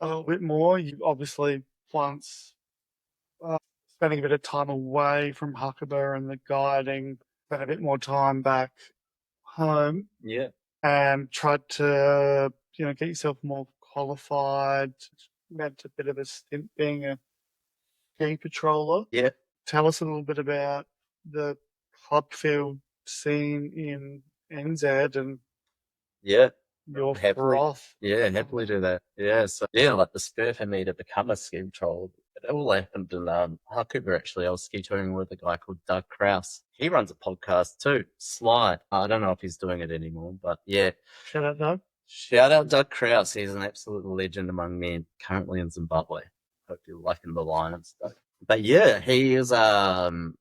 a little bit more. You obviously once spending a bit of time away from Hakuba and the guiding, spent a bit more time back home. Yeah. And tried to, get yourself more qualified. Meant a bit of a stint being a ski patroller. Yeah. Tell us a little bit about the hobfield scene in NZ and your froth. Yeah, happily do that. Yeah, so like the spur for me to become a ski patroller it all happened in Hakuba, actually. I was ski touring with a guy called Doug Krause. He runs a podcast too, Slide. I don't know if he's doing it anymore, but yeah. Shout out, Doug. Shout out Doug Krause. He's an absolute legend among men, currently in Zimbabwe. Hope you're liking the line and stuff. But yeah, he was an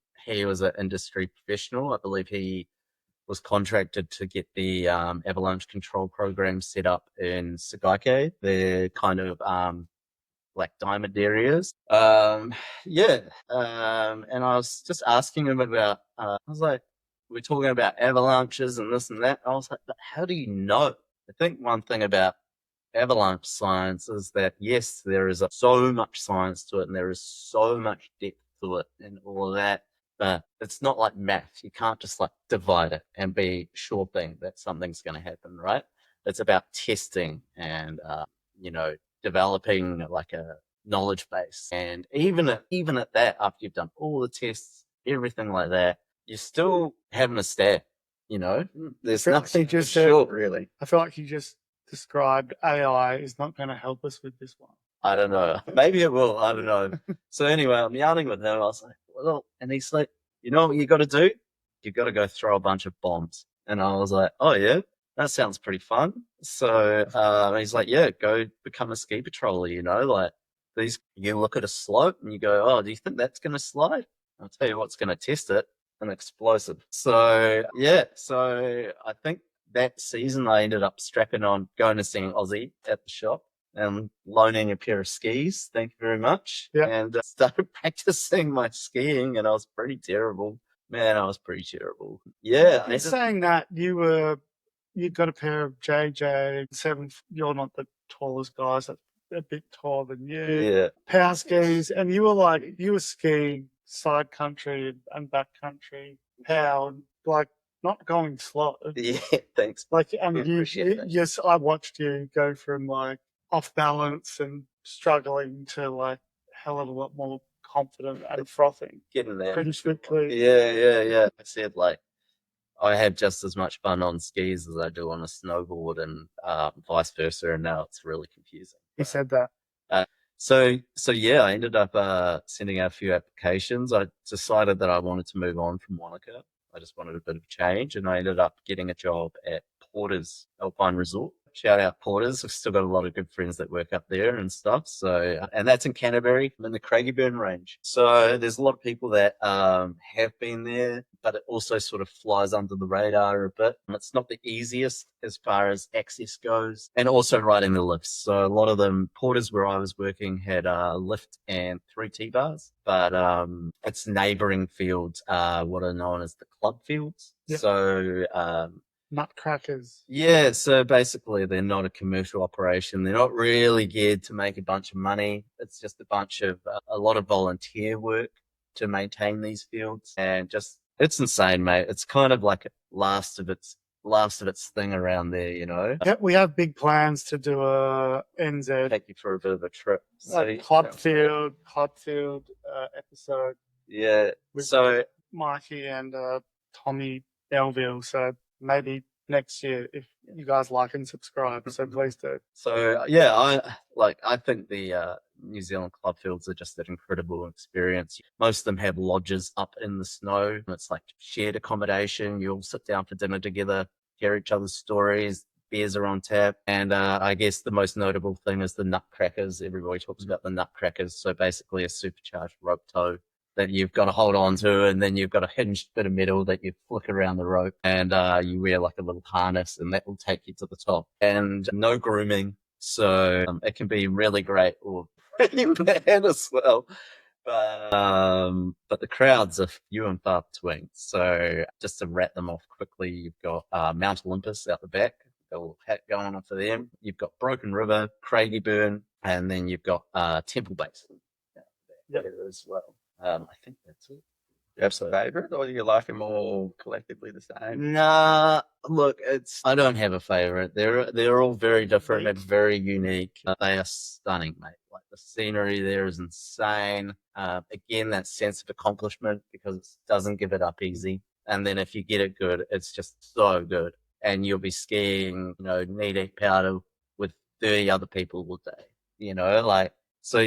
industry professional. I believe he was contracted to get the avalanche control program set up in Sagaike, the kind of like diamond areas. And I was just asking him about, I was like, we're talking about avalanches and this and that. I was like, but how do you know? I think one thing about avalanche science is that, yes, there is so much science to it and there is so much depth to it and all of that, but it's not like math. You can't just like divide it and be sure thing that something's going to happen, right? It's about testing and, developing like a knowledge base. And even at that, after you've done all the tests, everything like that, you're still having a stab, There's nothing just sure, really. I feel like you just described AI is not going to help us with this one. I don't know. Maybe it will. I don't know. So anyway, I'm yarning with him. I was like, well, and he's like, you know what you got to do? You got to go throw a bunch of bombs. And I was like, oh yeah, that sounds pretty fun. So he's like, yeah, go become a ski patroller. Like you look at a slope and you go, oh, do you think that's going to slide? I'll tell you what's going to test it. An explosive. So yeah, I think that season I ended up strapping on, going to sing Aussie at the shop and loaning a pair of skis. Thank you very much. Yep. And started practicing my skiing, and I was pretty terrible. Man, I was pretty terrible. Yeah. You're saying that you got a pair of JJ7. You're not the tallest guys. That's a bit taller than you. Yeah. Power skis, and you were skiing side country and backcountry, power, like not going slow. Yeah, thanks. Like, yes, I watched you go from like off balance and struggling to like hell of a lot more confident and frothing. Getting there pretty quickly. Yeah. I said like I have just as much fun on skis as I do on a snowboard, and vice versa. And now it's really confusing. He said that. So yeah, I ended up sending out a few applications. I decided that I wanted to move on from Wanaka. I just wanted a bit of change, and I ended up getting a job at Porter's Alpine Resort. Shout out Porter's. I've still got a lot of good friends that work up there and stuff. So, and that's in Canterbury. I'm in the Craigieburn range. So there's a lot of people that have been there, but it also sort of flies under the radar a bit. It's not the easiest as far as access goes, and also riding the lifts. So a lot of them, Porter's where I was working, had a lift and 3 T-bars, but it's neighbouring fields, what are known as the club fields. Yep. So nutcrackers. yeah, so basically they're not a commercial operation. They're not really geared to make a bunch of money. It's just a bunch of a lot of volunteer work to maintain these fields, and just it's insane, mate. It's kind of like last of its thing around there, Yeah, we have big plans to do a NZ Take you for a bit of a trip. hot field episode. Yeah. with So Mikey and Tommy Delville. So maybe next year, if you guys like and subscribe, so please do. So yeah, I think the New Zealand club fields are just an incredible experience. Most of them have lodges up in the snow. It's like shared accommodation. You all sit down for dinner together, hear each other's stories. Beers are on tap, and I guess the most notable thing is the nutcrackers. Everybody talks about the nutcrackers. So basically, a supercharged rope tow that you've got to hold on to, and then you've got a hinged bit of metal that you flick around the rope, and you wear like a little harness, and that will take you to the top. And no grooming, so it can be really great or pretty bad as well. But the crowds are few and far between. So just to wrap them off quickly, you've got Mount Olympus out the back, got a little hat going on for them. You've got Broken River, Craigieburn, and then you've got Temple Basin out the back there as well. I think that's it. Do you have some favourite, or do you like them all collectively the same? Nah, look, I don't have a favourite. They're all very different and very unique. They are stunning, mate. Like the scenery there is insane. Again, that sense of accomplishment, because it doesn't give it up easy. And then if you get it good, it's just so good. And you'll be skiing, knee deep powder with 30 other people all day. Like So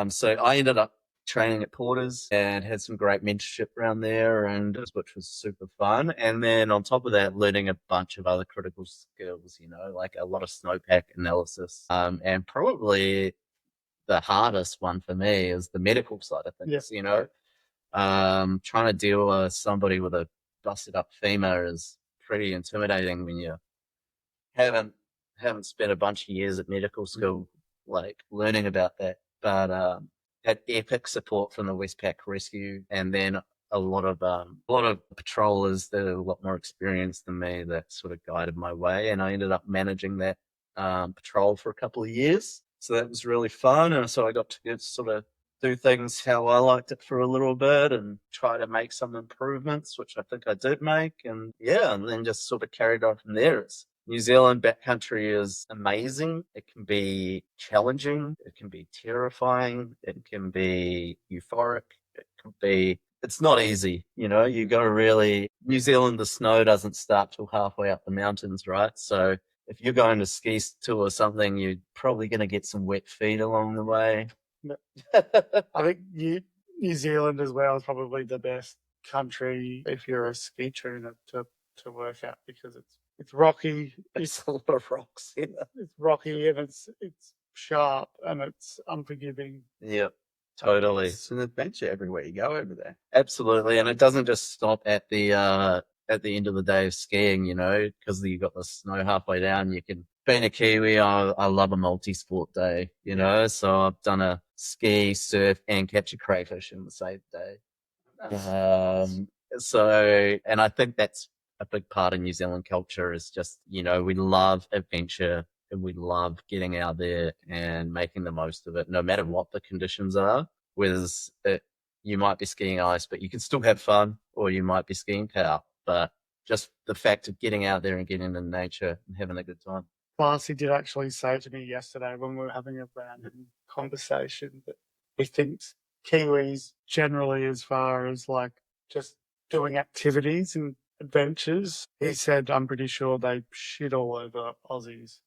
so I ended up training at Porter's and had some great mentorship around there, and which was super fun. And then on top of that, learning a bunch of other critical skills, like a lot of snowpack analysis. And probably the hardest one for me is the medical side of things. Trying to deal with somebody with a busted up femur is pretty intimidating when you haven't spent a bunch of years at medical school, like learning about that. But had epic support from the Westpac Rescue, and then a lot of patrollers that are a lot more experienced than me that sort of guided my way, and I ended up managing that patrol for a couple of years. So that was really fun, and so I got to get, sort of do things how I liked it for a little bit and try to make some improvements, which I think I did make, and then just sort of carried on from there. New Zealand backcountry is amazing. It can be challenging. It can be terrifying. It can be euphoric. It's not easy. You got to really, New Zealand, the snow doesn't start till halfway up the mountains, right? So if you're going to ski tour or something, you're probably going to get some wet feet along the way. I think New Zealand as well is probably the best country if you're a ski tuner to work at, because it's rocky. It's a lot of rocks. Yeah. It's rocky and it's sharp and it's unforgiving. Yep, totally. It's an adventure everywhere you go over there. Absolutely, and it doesn't just stop at the end of the day of skiing, because you've got the snow halfway down. You can, being a Kiwi, I love a multi-sport day, so I've done a ski, surf, and catch a crayfish in the same day. And I think that's a big part of New Zealand culture is just, we love adventure and we love getting out there and making the most of it, no matter what the conditions are. Whereas you might be skiing ice, but you can still have fun, or you might be skiing pow. But just the fact of getting out there and getting into nature and having a good time. Barcy did actually say to me yesterday when we were having a random conversation that he thinks Kiwis generally, as far as like just doing activities and adventures, he said, I'm pretty sure they shit all over Aussies.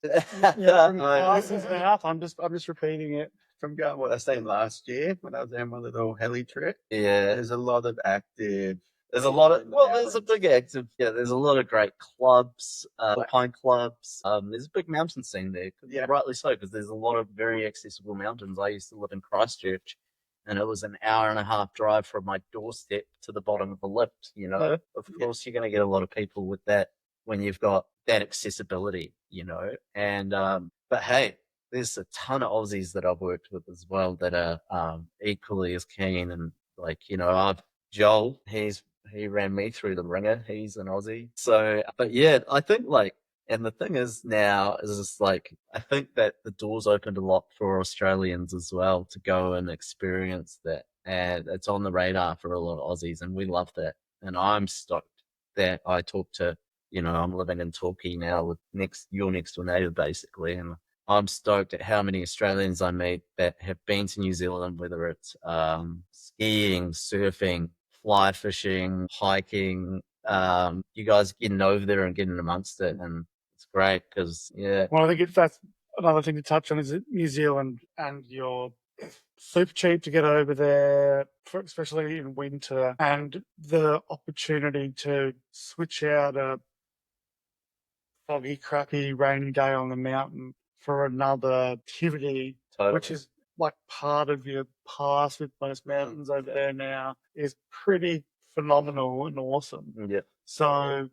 Barcy's mouth. I'm just repeating it. From what I seen last year when I was on my little heli trip. Yeah. There's a lot of active. There's a lot of, there's a big active, there's a lot of great clubs, pine clubs. There's a big mountain scene there, rightly so, because there's a lot of very accessible mountains. I used to live in Christchurch, and it was an hour and a half drive from my doorstep to the bottom of the lift, Of course, you're going to get a lot of people with that when you've got that accessibility, and, but hey, there's a ton of Aussies that I've worked with as well that are equally as keen, and Joel, he ran me through the ringer. He's an Aussie. So, but I think and the thing is now is just I think that the doors opened a lot for Australians as well to go and experience that. And it's on the radar for a lot of Aussies, and we love that. And I'm stoked that I talked to, I'm living in Torquay now with your next door neighbour basically. And I'm stoked at how many Australians I meet that have been to New Zealand, whether it's skiing, surfing, fly fishing, hiking, you guys getting over there and getting amongst it, and it's great because Well, I think that's another thing to touch on is that New Zealand, and you're super cheap to get over there, especially in winter, and the opportunity to switch out a foggy, crappy, rainy day on the mountain for another activity, which is like part of your past with most mountains over there now, is pretty phenomenal and awesome. Yeah. So,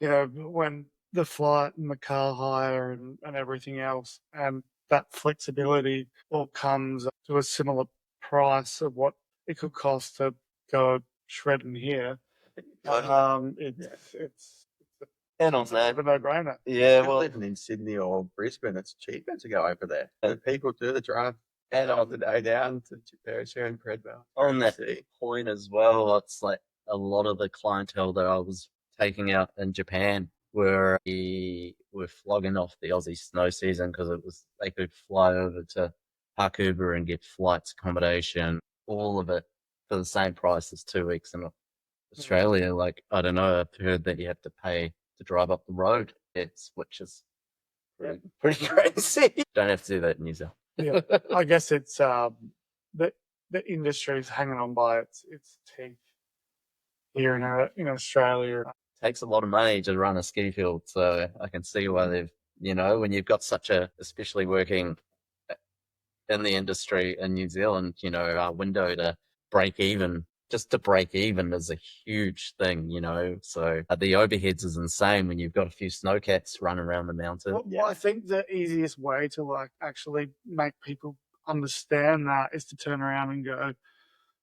when the flight and the car hire and everything else and that flexibility all comes to a similar price of what it could cost to go shredding here, it's and on that, a no-brainer. Yeah, Living in Sydney or Brisbane, it's cheaper to go over there. And people do the drive and on the day down to Perisher and Predville. On that point as well, it's like a lot of the clientele that I was taking out in Japan were flogging off the Aussie snow season because they could fly over to Hakuba and get flights, accommodation, all of it for the same price as 2 weeks in Australia. Like, I don't know, I've heard that you have to pay to drive up the road, which is pretty crazy. Don't have to do that in New Zealand. Yeah, I guess it's the industry's hanging on by its teeth here in Australia. Takes a lot of money to run a ski field, so I can see why they've, when you've got especially working in the industry in New Zealand, our window to break even, just to break even is a huge thing, so the overheads is insane when you've got a few snowcats running around the mountain. Well, I think the easiest way to actually make people understand that is to turn around and go,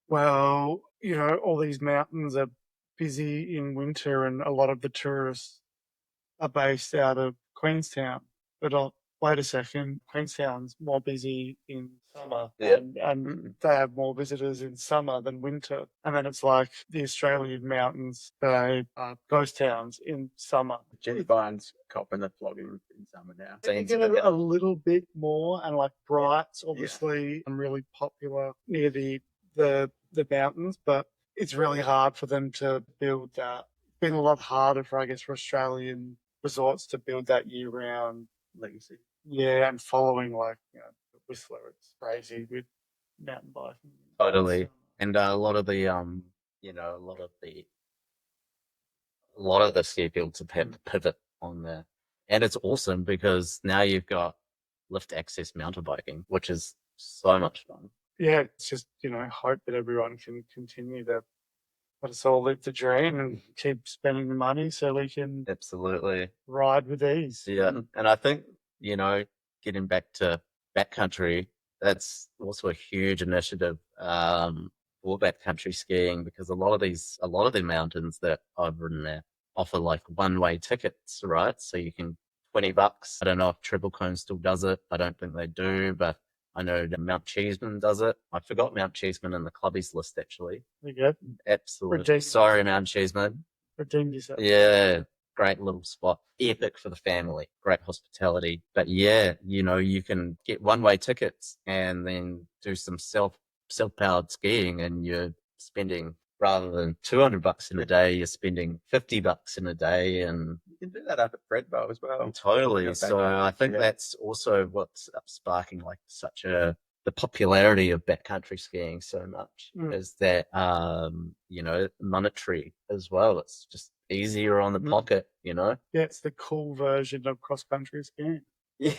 well, all these mountains are busy in winter and a lot of the tourists are based out of Queenstown. But wait a second, Queenstown's more busy in summer and they have more visitors in summer than winter. And then it's like the Australian mountains, they are ghost towns in summer. Jenny Bynes copping the flogging in summer now. You get a little bit more, and like Bright's obviously really popular near the mountains, but it's really hard for them to build that. It's been a lot harder for Australian resorts to build that year-round legacy. Yeah, and following the Whistler, it's crazy with mountain biking. Totally, and a lot of the a lot of the ski fields have had to pivot on there, and it's awesome because now you've got lift access mountain biking, which is so much fun. Yeah, it's just hope that everyone can continue to let us all live the dream and keep spending the money so we can absolutely ride with ease. Yeah, and I think getting back to backcountry, that's also a huge initiative for backcountry skiing, because a lot of the mountains that I've ridden there offer like one-way tickets, right? So you can $20. I don't know if Triple Cone still does it. I don't think they do, but I know that Mount Cheeseman does it. I forgot Mount Cheeseman in the clubbies list, actually. There you go. Absolutely. Sorry, Mount Cheeseman. Redeemed yourself. Yeah, great little spot. Epic for the family. Great hospitality. But yeah, you can get one-way tickets and then do some self-powered skiing, and you're spending, rather than $200 in a day, you're spending $50 in a day. And you can do that up at Fredbow as well. Totally. So I think that's also what's sparking the popularity of backcountry skiing so much, is that, monetary as well. It's just easier on the pocket, Yeah, it's the cool version of cross-country skiing. Yeah.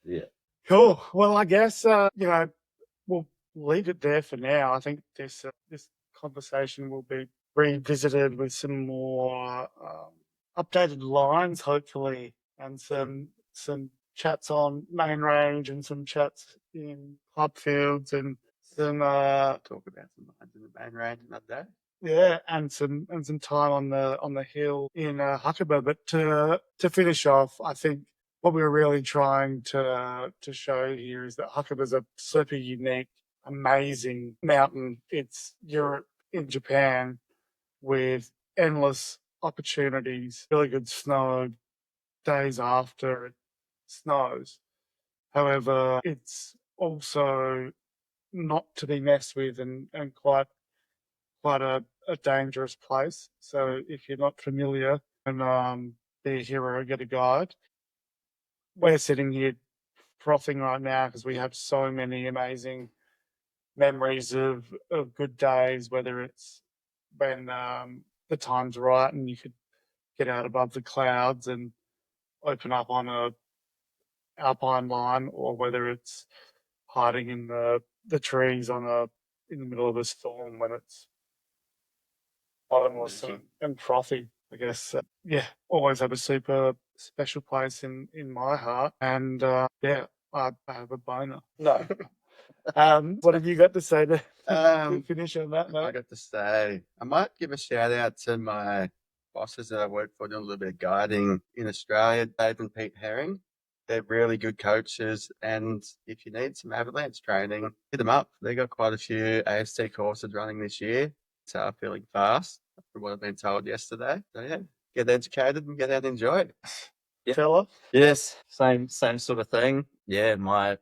Yeah. Cool. Well, I guess, we'll leave it there for now. I think this conversation will be revisited with some more updated lines, hopefully, and some chats on main range and some chats in club fields and some talk about some lines in the main range another day. Yeah, and some time on the hill in Hakuba. But to finish off, I think what we were really trying to show here is that Hakuba is a super unique, amazing mountain. It's Europe in Japan with endless opportunities, really good snow days after it snows. However, it's also not to be messed with and quite a dangerous place. So if you're not familiar, and be a hero, get a guide. We're sitting here frothing right now because we have so many amazing memories of good days, whether it's when the time's right and you could get out above the clouds and open up on a alpine line, or whether it's hiding in the trees in the middle of a storm when it's bottomless and frothy. I guess, always have a super special place in my heart. And I have a boner. No. What have you got to say to finish on that note? I got to say, I might give a shout out to my bosses that I work for, doing a little bit of guiding in Australia, Dave and Pete Herring. They're really good coaches, and if you need some avalanche training, hit them up. They've got quite a few AST courses running this year, so I'm feeling fast from what I've been told yesterday. So yeah, get educated and get out and enjoy it. Yeah. Fella? Yes, same sort of thing. Yeah,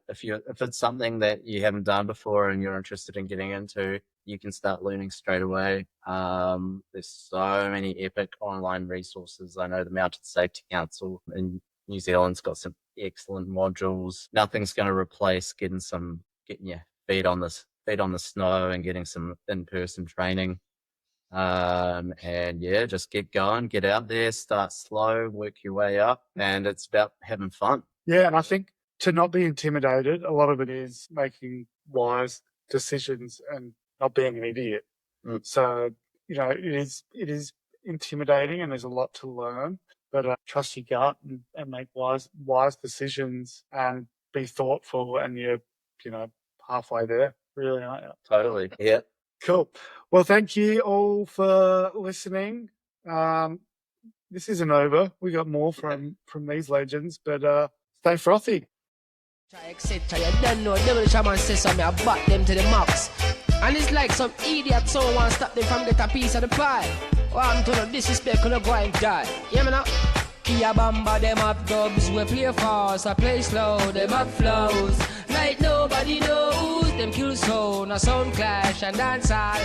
if it's something that you haven't done before and you're interested in getting into, you can start learning straight away. There's so many epic online resources. I know the Mountain Safety Council in New Zealand's got some excellent modules. Nothing's going to replace getting your feet on the snow and getting some in-person training. And yeah, just get going, get out there, start slow, work your way up, and it's about having fun. Yeah, and I think to not be intimidated, a lot of it is making wise decisions and not being an idiot. So, it is intimidating and there's a lot to learn, but trust your gut and make wise decisions and be thoughtful, and you're, halfway there, really, aren't you? Totally. Yeah. Cool. Well, thank you all for listening. This isn't over. We got more from these legends, but stay frothy. Etc. You don't know, devil shaman says something, I bat them to the max. And it's like some idiot someone want to stop them from get a piece of the pie. Well, I'm to no disrespect, gonna go and die. Hear me now? Kia Bamba, them up dubs, we play fast, I play slow, them up flows. Like nobody knows, them kill soul, no sound clash and dance all.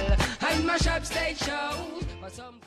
And mash up stage shows. But some